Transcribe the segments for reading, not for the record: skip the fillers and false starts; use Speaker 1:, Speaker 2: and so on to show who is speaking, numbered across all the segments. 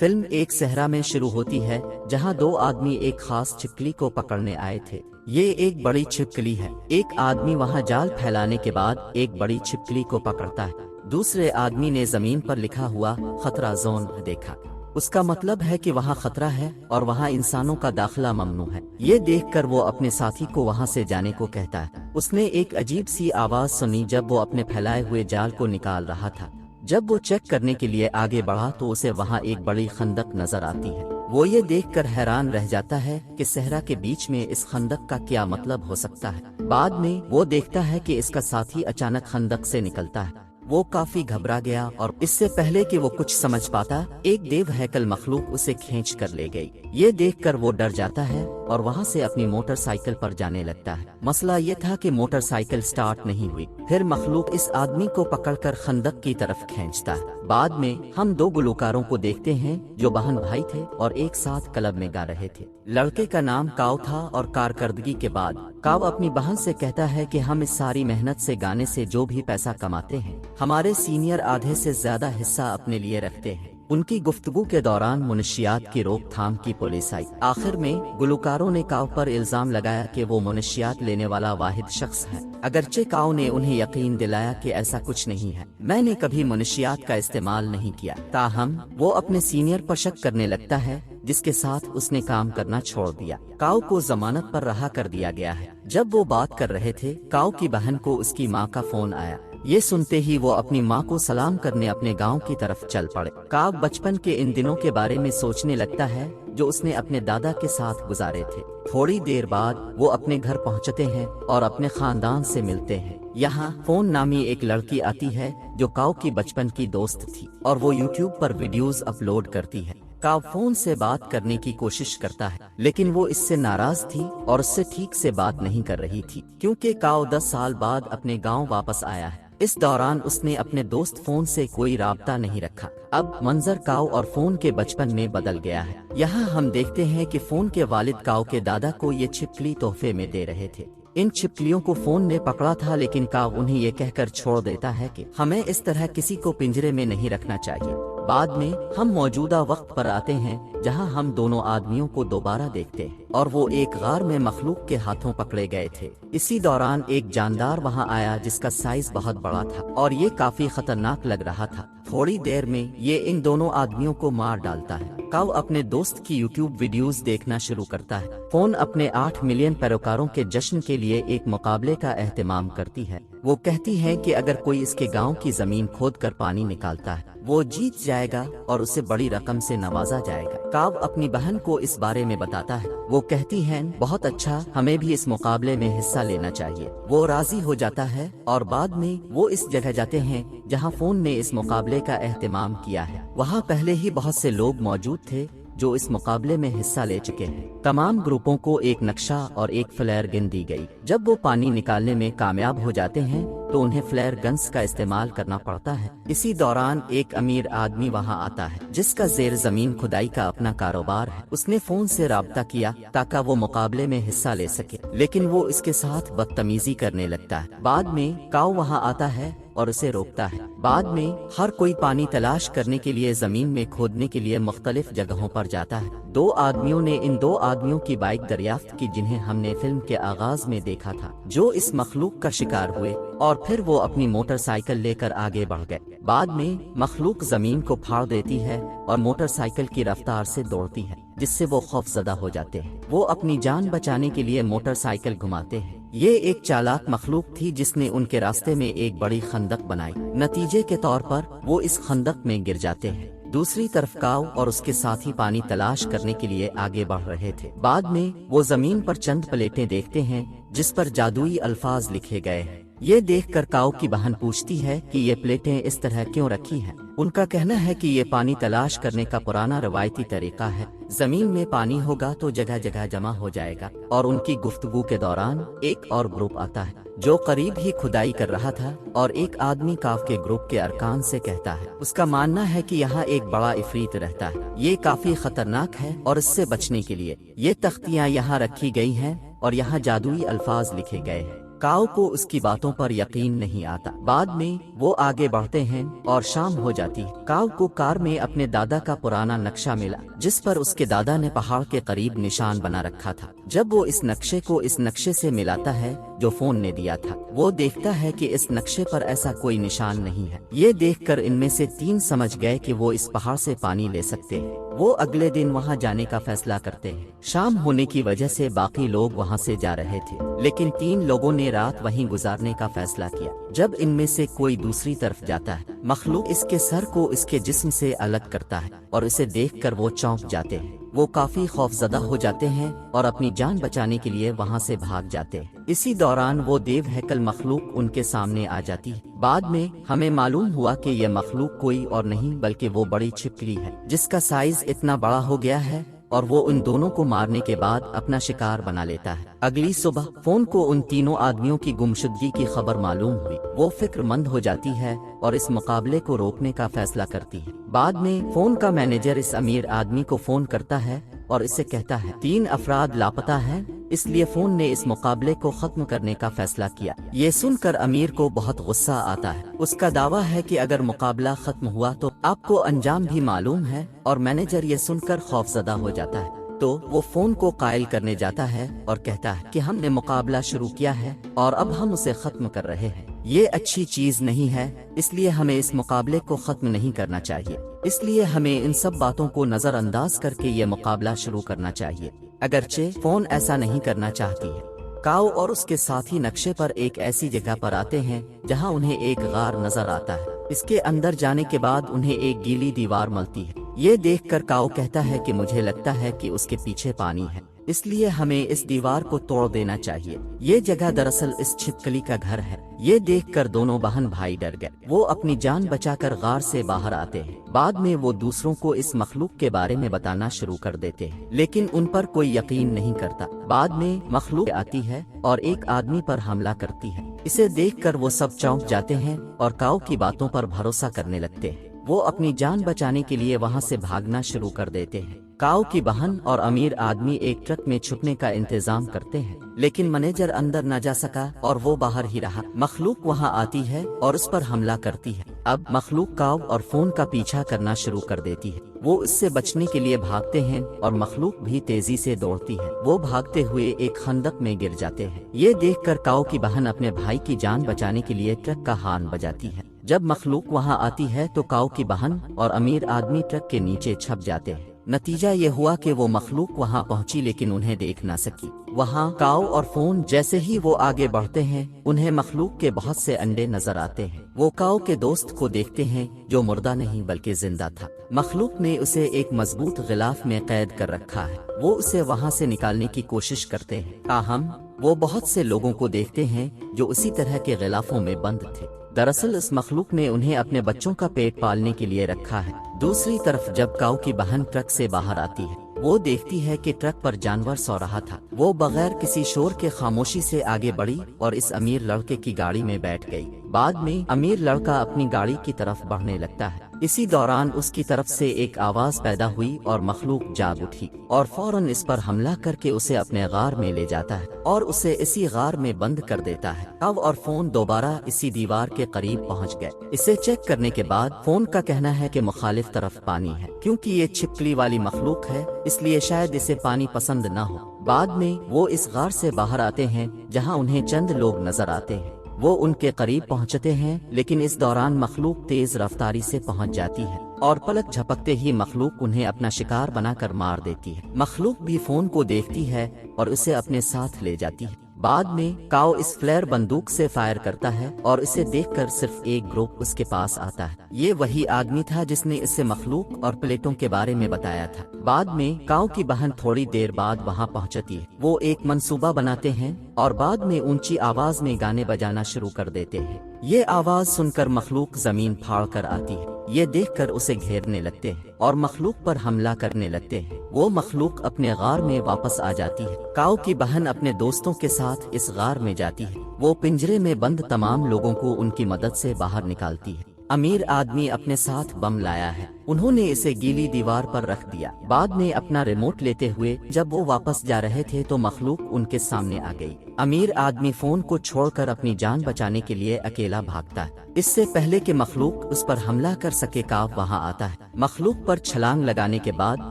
Speaker 1: Film एक सहरा में शुरू होती है जहां दो आदमी एक खास छिपकली को पकड़ने आए थे। ये एक बड़ी छिपकली है। एक आदमी वहां जाल फैलाने के बाद एक बड़ी छिपकली को पकड़ता है। दूसरे आदमी ने जमीन पर लिखा हुआ खतरा जोन देखा। उसका मतलब है कि वहाँ खतरा है और वहाँ इंसानों का दाखिला ममनू है। ये देखकर वो अपने साथी को वहाँ से जाने को कहता है। उसने एक अजीब सी आवाज सुनी जब वो अपने फैलाए हुए जाल को निकाल रहा था। जब वो चेक करने के लिए आगे बढ़ा तो उसे वहाँ एक बड़ी खंदक नजर आती है। वो ये देखकर हैरान रह जाता है कि सहरा के बीच में इस खंदक का क्या मतलब हो सकता है। बाद में वो देखता है कि इसका साथी अचानक खंदक से निकलता है। वो काफी घबरा गया और इससे पहले कि वो कुछ समझ पाता, एक देव हैकल मखलूक उसे खींच कर ले गई। ये देखकर वो डर जाता है और वहाँ से अपनी मोटरसाइकिल पर जाने लगता है। मसला ये था कि मोटरसाइकिल स्टार्ट नहीं हुई। फिर मखलूक इस आदमी को पकड़कर खंदक की तरफ खींचता है। बाद में हम दो गुलकारों को देखते हैं जो बहन भाई थे और एक साथ क्लब में गा रहे थे। लड़के का नाम काव था और कारकर्दगी के बाद काव अपनी बहन से कहता है कि हम इस सारी मेहनत से गाने से जो भी पैसा कमाते हैं, हमारे सीनियर आधे से ज्यादा हिस्सा अपने लिए रखते हैं। उनकी गुफ्तगू के दौरान मुनशियात की रोकथाम की पुलिस आई। आखिर में गुलकारों ने काव पर इल्जाम लगाया कि वो मुनशियात लेने वाला वाहिद शख्स है। अगरचे काव ने उन्हें यकीन दिलाया कि ऐसा कुछ नहीं है, मैंने कभी मुनशियात का इस्तेमाल नहीं किया। ताहम वो अपने सीनियर पर शक करने लगता है जिसके साथ उसने काम करना छोड़ दिया। काव को जमानत पर रहा कर दिया गया है। जब वो बात कर रहे थे, काव की बहन को उसकी माँ का फोन आया। ये सुनते ही वो अपनी माँ को सलाम करने अपने गांव की तरफ चल पड़े। काव बचपन के इन दिनों के बारे में सोचने लगता है जो उसने अपने दादा के साथ गुजारे थे। थोड़ी देर बाद वो अपने घर पहुंचते हैं और अपने खानदान से मिलते हैं। यहाँ फोन नामी एक लड़की आती है जो काव की बचपन की दोस्त थी और वो यूट्यूब पर वीडियोस अपलोड करती है। काव फोन से बात करने की कोशिश करता है लेकिन वो इससे नाराज थी और उससे ठीक से बात नहीं कर रही थी क्योंकि काव 10 साल बाद अपने गांव वापस आया है। इस दौरान उसने अपने दोस्त फोन से कोई राब्ता नहीं रखा। अब मंजर काव और फोन के बचपन में बदल गया है। यहाँ हम देखते हैं कि फोन के वालिद काव के दादा को ये छिपकली तोहफे में दे रहे थे। इन छिपकलियों को फोन ने पकड़ा था लेकिन काव उन्हें ये कहकर छोड़ देता है कि हमें इस तरह किसी को पिंजरे में नहीं रखना चाहिए। बाद में हम मौजूदा वक्त पर आते हैं जहां हम दोनों आदमियों को दोबारा देखते हैं और वो एक गार में मखलूक के हाथों पकड़े गए थे। इसी दौरान एक जानदार वहां आया जिसका साइज बहुत बड़ा था और ये काफी खतरनाक लग रहा था। थोड़ी देर में ये इन दोनों आदमियों को मार डालता है। काव अपने दोस्त की यूट्यूब वीडियोस देखना शुरू करता है। फोन अपने 8 मिलियन पैरोकारों के जश्न के लिए एक मुकाबले का एहतमाम करती है। वो कहती है कि अगर कोई इसके गांव की जमीन खोद कर पानी निकालता है वो जीत जाएगा और उसे बड़ी रकम से नवाजा जाएगा। काव अपनी बहन को इस बारे में बताता है। वो कहती है बहुत अच्छा, हमें भी इस मुकाबले में हिस्सा लेना चाहिए। वो राजी हो जाता है और बाद में वो इस जगह जाते हैं जहां फोन ने इस मुकाबले का एहतमाम किया है। वहां पहले ही बहुत से लोग मौजूद थे जो इस मुकाबले में हिस्सा ले चुके हैं। तमाम ग्रुपों को एक नक्शा और एक फ्लेयर गन दी गई। जब वो पानी निकालने में कामयाब हो जाते हैं तो उन्हें फ्लेयर गन्स का इस्तेमाल करना पड़ता है। इसी दौरान एक अमीर आदमी वहां आता है जिसका जेर जमीन खुदाई का अपना कारोबार है। उसने फोन से राब्ता किया ताकि वो मुकाबले में हिस्सा ले सके लेकिन वो इसके साथ बदतमीजी करने लगता है। बाद में काव वहां आता है और उसे रोकता है। बाद में हर कोई पानी तलाश करने के लिए जमीन में खोदने के लिए मुख्तलिफ जगहों पर जाता है। दो आदमियों ने इन दो आदमियों की बाइक दरियाफ्त की जिन्हें हमने फिल्म के आगाज में देखा था, जो इस मखलूक का शिकार हुए और फिर वो अपनी मोटरसाइकिल लेकर आगे बढ़ गए। बाद में मखलूक जमीन को फाड़ देती है और मोटरसाइकिल की रफ्तार से दौड़ती है जिससे वो खौफजदा हो जाते हैं। वो अपनी जान बचाने के लिए मोटरसाइकिल घुमाते हैं। ये एक चालाक मखलूक थी जिसने उनके रास्ते में एक बड़ी खंदक बनाई। नतीजे के तौर पर वो इस खंदक में गिर जाते हैं। दूसरी तरफ काव और उसके साथी पानी तलाश करने के लिए आगे बढ़ रहे थे। बाद में वो जमीन पर चंद प्लेटें देखते हैं जिस पर जादुई अल्फाज लिखे गए हैं। ये देखकर काव की बहन पूछती है कि ये प्लेटें इस तरह क्यों रखी हैं। उनका कहना है कि ये पानी तलाश करने का पुराना रवायती तरीका है। जमीन में पानी होगा तो जगह जगह जमा हो जाएगा। और उनकी गुफ्तगू के दौरान एक और ग्रुप आता है जो करीब ही खुदाई कर रहा था और एक आदमी काव के ग्रुप के अरकान से कहता है उसका मानना है कि यहाँ एक बड़ा इफरीत रहता है। ये काफी खतरनाक है और इससे बचने के लिए ये तख्तियाँ यहाँ रखी गई हैं और यहाँ जादुई अल्फाज लिखे गए हैं। काओ को उसकी बातों पर यकीन नहीं आता। बाद में वो आगे बढ़ते हैं और शाम हो जाती है। काओ को कार में अपने दादा का पुराना नक्शा मिला, जिस पर उसके दादा ने पहाड़ के करीब निशान बना रखा था। जब वो इस नक्शे को इस नक्शे से मिलाता है जो फोन ने दिया था, वो देखता है कि इस नक्शे पर ऐसा कोई निशान नहीं है। ये देखकर इनमें से 3 समझ गए कि वो इस पहाड़ से पानी ले सकते हैं। वो अगले दिन वहाँ जाने का फैसला करते हैं। शाम होने की वजह से बाकी लोग वहाँ से जा रहे थे, लेकिन 3 लोगों ने रात वहीं गुजारने का फैसला किया। जब इनमें से कोई दूसरी तरफ जाता है, मखलूक इसके सर को इसके जिस्म से अलग करता है और इसे देखकर वो चौंक जाते हैं। वो काफी खौफजदा हो जाते हैं और अपनी जान बचाने के लिए वहाँ से भाग जाते हैं। इसी दौरान वो देव हैकल मखलूक उनके सामने आ जाती है। बाद में हमें मालूम हुआ कि यह मखलूक कोई और नहीं बल्कि वो बड़ी छिपकली है, जिसका साइज इतना बड़ा हो गया है और वो उन दोनों को मारने के बाद अपना शिकार बना लेता है। अगली सुबह फोन को उन तीनों आदमियों की गुमशुदगी की खबर मालूम हुई। वो फिक्रमंद हो जाती है और इस मुकाबले को रोकने का फैसला करती है। बाद में फोन का मैनेजर इस अमीर आदमी को फोन करता है और इसे कहता है 3 अफराद लापता हैं, इसलिए फोन ने इस मुकाबले को खत्म करने का फैसला किया। ये सुनकर अमीर को बहुत गुस्सा आता है। उसका दावा है कि अगर मुकाबला खत्म हुआ तो आपको अंजाम भी मालूम है, और मैनेजर ये सुनकर खौफजदा हो जाता है। तो वो फोन को कायल करने जाता है और कहता है कि हमने मुकाबला शुरू किया है और अब हम उसे खत्म कर रहे हैं। ये अच्छी चीज नहीं है, इसलिए हमें इस मुकाबले को खत्म नहीं करना चाहिए। इसलिए हमें इन सब बातों को नजरअंदाज करके ये मुकाबला शुरू करना चाहिए। अगरचे फोन ऐसा नहीं करना चाहती है। काओ और उसके साथी नक्शे पर एक ऐसी जगह पर आते हैं जहां उन्हें एक गार नजर आता है। इसके अंदर जाने के बाद उन्हें एक गीली दीवार मिलती है। ये देखकर काओ कहता है कि मुझे लगता है कि उसके पीछे पानी है, इसलिए हमें इस दीवार को तोड़ देना चाहिए। ये जगह दरअसल इस छिपकली का घर है। ये देखकर दोनों बहन भाई डर गए। वो अपनी जान बचाकर गार से बाहर आते हैं। बाद में वो दूसरों को इस मखलूक के बारे में बताना शुरू कर देते हैं, लेकिन उन पर कोई यकीन नहीं करता। बाद में मखलूक आती है और एक आदमी पर हमला करती है। इसे देखकर वो सब चौंक जाते हैं और काओ की बातों पर भरोसा करने लगते हैं। वो अपनी जान बचाने के लिए वहाँ से भागना शुरू कर देते हैं। काओ की बहन और अमीर आदमी एक ट्रक में छुपने का इंतजाम करते हैं, लेकिन मैनेजर अंदर न जा सका और वो बाहर ही रहा। मखलूक वहाँ आती है और उस पर हमला करती है। अब मखलूक काओ और फोन का पीछा करना शुरू कर देती है। वो इससे बचने के लिए भागते हैं और मखलूक भी तेजी से दौड़ती है। वो भागते हुए एक खंदक में गिर जाते हैं। ये देखकर काओ की बहन अपने भाई की जान बचाने के लिए ट्रक का हॉर्न बजाती है। जब मखलूक वहाँ आती है तो काओ की बहन और अमीर आदमी ट्रक के नीचे छप जाते हैं। नतीजा ये हुआ कि वो मखलूक वहाँ पहुँची लेकिन उन्हें देख ना सकी। वहाँ काओ और फोन जैसे ही वो आगे बढ़ते हैं, उन्हें मखलूक के बहुत से अंडे नजर आते हैं। वो काओ के दोस्त को देखते हैं जो मुर्दा नहीं बल्कि जिंदा था। मखलूक ने उसे एक मजबूत गिलाफ में कैद कर रखा है। वो उसे वहाँ से निकालने की कोशिश करते हैं, ताहम वो बहुत से लोगों को देखते हैं जो उसी तरह के गिलाफों में बंद थे। दरअसल इस मखलूक ने उन्हें अपने बच्चों का पेट पालने के लिए रखा है। दूसरी तरफ जब काओ की बहन ट्रक से बाहर आती है, वो देखती है कि ट्रक पर जानवर सो रहा था। वो बगैर किसी शोर के खामोशी से आगे बढ़ी और इस अमीर लड़के की गाड़ी में बैठ गई। बाद में अमीर लड़का अपनी गाड़ी की तरफ बढ़ने लगता है। इसी दौरान उसकी तरफ से एक आवाज पैदा हुई और मखलूक जाग उठी और फौरन इस पर हमला करके उसे अपने गार में ले जाता है और उसे इसी गार में बंद कर देता है। अब और फोन दोबारा इसी दीवार के करीब पहुंच गए। इसे चेक करने के बाद फोन का कहना है कि मुखालिफ तरफ पानी है, क्योंकि ये छिपकली वाली मखलूक है इसलिए शायद इसे पानी पसंद न हो। बाद में वो इस गार से बाहर आते हैं जहाँ उन्हें चंद लोग नजर आते हैं। वो उनके करीब पहुंचते हैं, लेकिन इस दौरान मखलूक तेज रफ्तारी से पहुंच जाती है और पलक झपकते ही मखलूक उन्हें अपना शिकार बनाकर मार देती है। मखलूक भी फोन को देखती है और उसे अपने साथ ले जाती है। बाद में काओ इस फ्लेयर बंदूक से फायर करता है और इसे देखकर सिर्फ एक ग्रुप उसके पास आता है। ये वही आदमी था जिसने इसे मखलूक और प्लेटों के बारे में बताया था। बाद में काओ की बहन थोड़ी देर बाद वहाँ पहुँचती है। वो एक मंसूबा बनाते हैं और बाद में ऊंची आवाज में गाने बजाना शुरू कर देते हैं। ये आवाज सुनकर मखलूक जमीन फाड़ कर आती है। ये देखकर उसे घेरने लगते हैं और मखलूक पर हमला करने लगते हैं। वो मखलूक अपने गार में वापस आ जाती है। काओ की बहन अपने दोस्तों के साथ इस गार में जाती है। वो पिंजरे में बंद तमाम लोगों को उनकी मदद से बाहर निकालती है। अमीर आदमी अपने साथ बम लाया है। उन्होंने इसे गीली दीवार पर रख दिया। बाद में अपना रिमोट लेते हुए जब वो वापस जा रहे थे तो मखलूक उनके सामने आ गई। अमीर आदमी फोन को छोड़कर अपनी जान बचाने के लिए अकेला भागता है। इससे पहले कि मखलूक उस पर हमला कर सके काव वहां आता है। मखलूक पर छलांग लगाने के बाद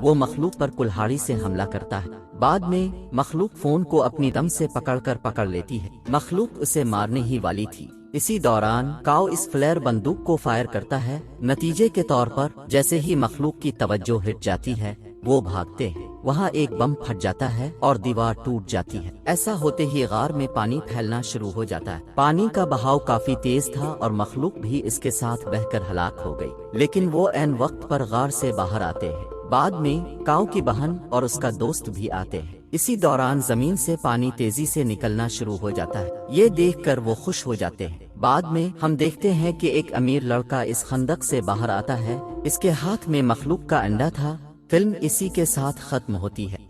Speaker 1: वो मखलूक पर कुल्हाड़ी से हमला करता है। बाद में मखलूक फोन को अपनी दम से पकड़ लेती है। मखलूक उसे मारने ही वाली थी। इसी दौरान काव इस फ्लेयर बंदूक को फायर करता है। नतीजे के तौर पर जैसे ही मखलूक की तवज्जो हट जाती है वो भागते हैं। वहाँ एक बम फट जाता है और दीवार टूट जाती है। ऐसा होते ही गार में पानी फैलना शुरू हो जाता है। पानी का बहाव काफी तेज था और मखलूक भी इसके साथ बहकर हलाक हो गई। लेकिन वो ऐन वक्त पर गार से बाहर आते हैं। बाद में काव की बहन और उसका दोस्त भी आते हैं। इसी दौरान जमीन से पानी तेजी से निकलना शुरू हो जाता है। ये देखकर वो खुश हो जाते हैं। बाद में हम देखते हैं कि एक अमीर लड़का इस खंदक से बाहर आता है। इसके हाथ में मखलूक का अंडा था। फिल्म इसी के साथ खत्म होती है।